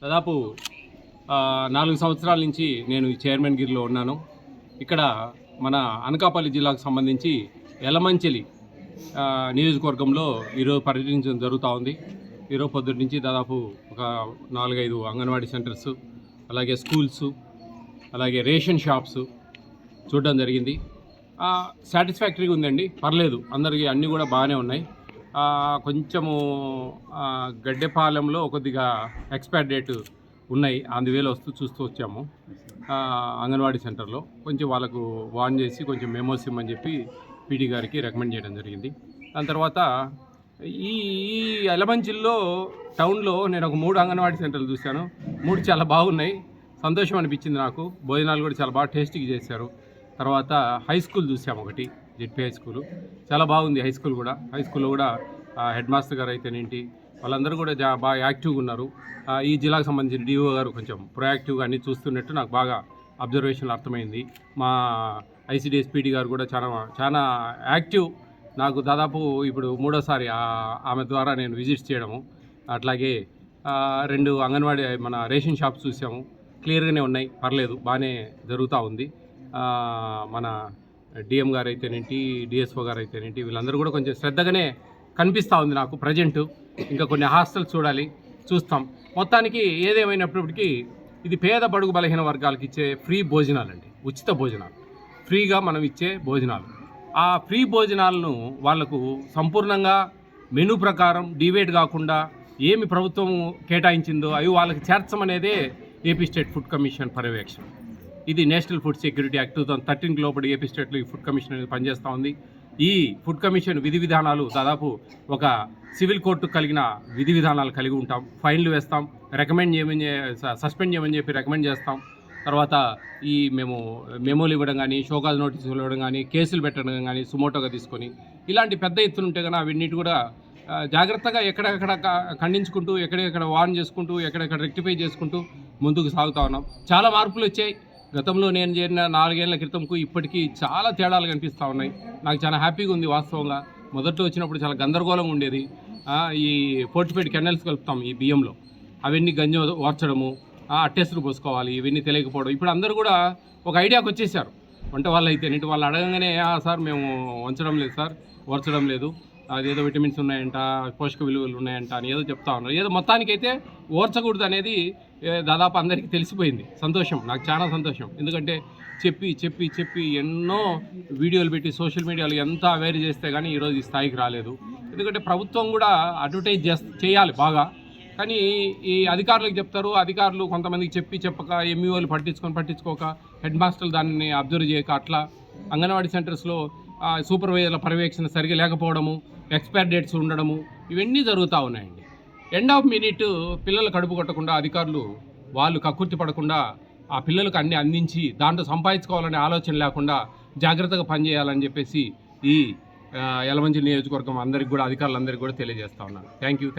దాదాపు 4 సంవత్సరాల నుంచి నేను ఈ చైర్మన్గిరిలో ఉన్నాను. ఇక్కడ మన అనకాపల్లి జిల్లాకు సంబంధించి యలమంచిలి నియోజకవర్గంలో ఈరోజు పర్యటించడం జరుగుతూ ఉంది. ఈరోజు పొద్దున్న నుంచి దాదాపు ఒక 4-5 అంగన్వాడీ సెంటర్స్, అలాగే స్కూల్స్, అలాగే రేషన్ షాప్స్ చూడడం జరిగింది. సాటిస్ఫాక్టరీగా ఉందండి, పర్లేదు, అందరికీ అన్నీ కూడా బాగానే ఉన్నాయి. కొంచెము గడ్డెపాలెంలో కొద్దిగా ఎక్స్పైర్ డేట్ ఉన్నాయి, అందువేళ చూస్తూ వచ్చాము. అంగన్వాడీ సెంటర్లో కొంచెం వాళ్ళకు వార్న్ చేసి కొంచెం మెమోస్ ఇమ్మని చెప్పి పీడీ గారికి రికమెండ్ చేయడం జరిగింది. దాని తర్వాత ఈ యలమంచిల్లో టౌన్లో నేను ఒక 3 అంగన్వాడీ సెంటర్లు చూశాను. 3 చాలా బాగున్నాయి, సంతోషం అనిపించింది నాకు. భోజనాలు కూడా చాలా బాగా టేస్టీగా చేశారు. తర్వాత హై స్కూల్ చూసాము, ఒకటి జెడ్పీ హై స్కూలు, చాలా బాగుంది. హై స్కూల్లో కూడా హెడ్ మాస్టర్ గారు అయితేనేంటి, వాళ్ళందరూ కూడా బాగా యాక్టివ్గా ఉన్నారు. ఈ జిల్లాకు సంబంధించిన డిఓ గారు కొంచెం ప్రొయాక్టివ్గా అన్నీ చూస్తున్నట్టు నాకు బాగా అబ్జర్వేషన్లు అర్థమైంది. మా ఐసిడిఎస్ పీడీ గారు కూడా చాలా యాక్టివ్. నాకు దాదాపు ఇప్పుడు 3వసారి ఆమె ద్వారా నేను విజిట్స్ చేయడము. అట్లాగే 2 అంగన్వాడీ మన రేషన్ షాప్స్ చూసాము, క్లియర్గానే ఉన్నాయి, పర్లేదు, బాగానే జరుగుతూ ఉంది. మన డిఎం గారు అయితేనేంటి, డిఎస్ఓ గారు అయితేనేంటి, వీళ్ళందరూ కూడా కొంచెం శ్రద్ధగానే కనిపిస్తూ ఉంది నాకు ప్రజెంటు. ఇంకా కొన్ని హాస్టల్స్ చూస్తాం. మొత్తానికి ఏదేమైనప్పటికీ ఇది పేద బడుగు బలహీన వర్గాలకు ఇచ్చే ఫ్రీ భోజనాలండి, ఉచిత భోజనాలు, ఫ్రీగా మనం ఇచ్చే భోజనాలు. ఆ ఫ్రీ భోజనాలను వాళ్లకు సంపూర్ణంగా మెనూ ప్రకారం డివైడ్ కాకుండా ఏమి ప్రభుత్వం కేటాయించిందో అవి వాళ్ళకి చేర్చమనేదే ఏపీ స్టేట్ ఫుడ్ కమిషన్ పర్యవేక్షణ. ఇది నేషనల్ ఫుడ్ సెక్యూరిటీ యాక్ట్ 2013 లోపల ఏపీ స్టేట్లో ఈ ఫుడ్ కమిషన్ అనేది పనిచేస్తూ ఉంది. ఈ ఫుడ్ కమిషన్ విధి విధానాలు దాదాపు ఒక సివిల్ కోర్టు కలిగిన విధి విధానాలు కలిగి ఉంటాం. ఫైన్లు వేస్తాం, సస్పెండ్ చేయమని చెప్పి రికమెండ్ చేస్తాం. తర్వాత మేము మెమోలు ఇవ్వడం కానీ, షోకాజ్ నోటీసులు ఇవ్వడం కానీ, కేసులు పెట్టడం కానీ సుమోటోగా తీసుకొని, ఇలాంటి పెద్ద ఎత్తున ఉంటే కానీ అవన్నిటి కూడా జాగ్రత్తగా ఎక్కడెక్కడ ఖండించుకుంటూ, ఎక్కడెక్కడ వార్న్ చేసుకుంటూ, ఎక్కడెక్కడ రెక్టిఫై చేసుకుంటూ ముందుకు సాగుతూ ఉన్నాం. చాలా మార్పులు వచ్చాయి. గతంలో నేను చేరిన 4 ఏళ్ల క్రితంకు ఇప్పటికీ చాలా తేడాలు కనిపిస్తూ ఉన్నాయి. నాకు చాలా హ్యాపీగా ఉంది వాస్తవంగా. మొదట్లో వచ్చినప్పుడు చాలా గందరగోళంగా ఉండేది. ఈ ఫోర్టిఫైడ్ కెనల్స్ కలుపుతాం ఈ బియ్యంలో, అవన్నీ గంజం ఓర్చడము, అట్టేసులు పోసుకోవాలి, ఇవన్నీ తెలియకపోవడం. ఇప్పుడు అందరూ కూడా ఒక ఐడియాకి వచ్చేసారు. వంట వాళ్ళు అయితే వాళ్ళు అడగంగానే సార్ మేము వంచడం లేదు సార్, ఓర్చడం లేదు, అదేదో విటమిన్స్ ఉన్నాయంట, పోషక విలువలు ఉన్నాయంట అని ఏదో చెప్తా ఉన్నారు. ఏదో మొత్తానికైతే ఓర్చకూడదు అనేది దాదాపు అందరికీ తెలిసిపోయింది. సంతోషం, నాకు చాలా సంతోషం. ఎందుకంటే చెప్పి ఎన్నో వీడియోలు పెట్టి సోషల్ మీడియాలో ఎంత అవేర్ చేస్తే కానీ ఈరోజు ఈ స్థాయికి రాలేదు. ఎందుకంటే ప్రభుత్వం కూడా అడ్వర్టైజ్ చేయాలి బాగా, కానీ ఈ అధికారులకు చెప్తారు. అధికారులు కొంతమందికి చెప్పక ఎంఈఓలు పట్టించుకోక, హెడ్ మాస్టర్లు దాన్ని అబ్జర్వ్ చేయక, అట్లా అంగన్వాడీ సెంటర్స్లో సూపర్వైజర్ల పర్యవేక్షణ సరిగా లేకపోవడము, ఎక్స్పైర్ డేట్స్ ఉండడము, ఇవన్నీ జరుగుతూ ఉన్నాయండి. ఎండ్ ఆఫ్ మినిట్ పిల్లలు కడుపు కొట్టకుండా అధికారులు వాళ్ళు కక్కుర్తి పడకుండా ఆ పిల్లలకు అన్ని అందించి దాంట్లో సంపాదించుకోవాలనే ఆలోచన లేకుండా జాగ్రత్తగా పనిచేయాలని చెప్పేసి ఈ యలమంచిలి నియోజకవర్గం అందరికి కూడా, అధికారులందరికీ కూడా తెలియజేస్తా ఉన్నాను. Thank you.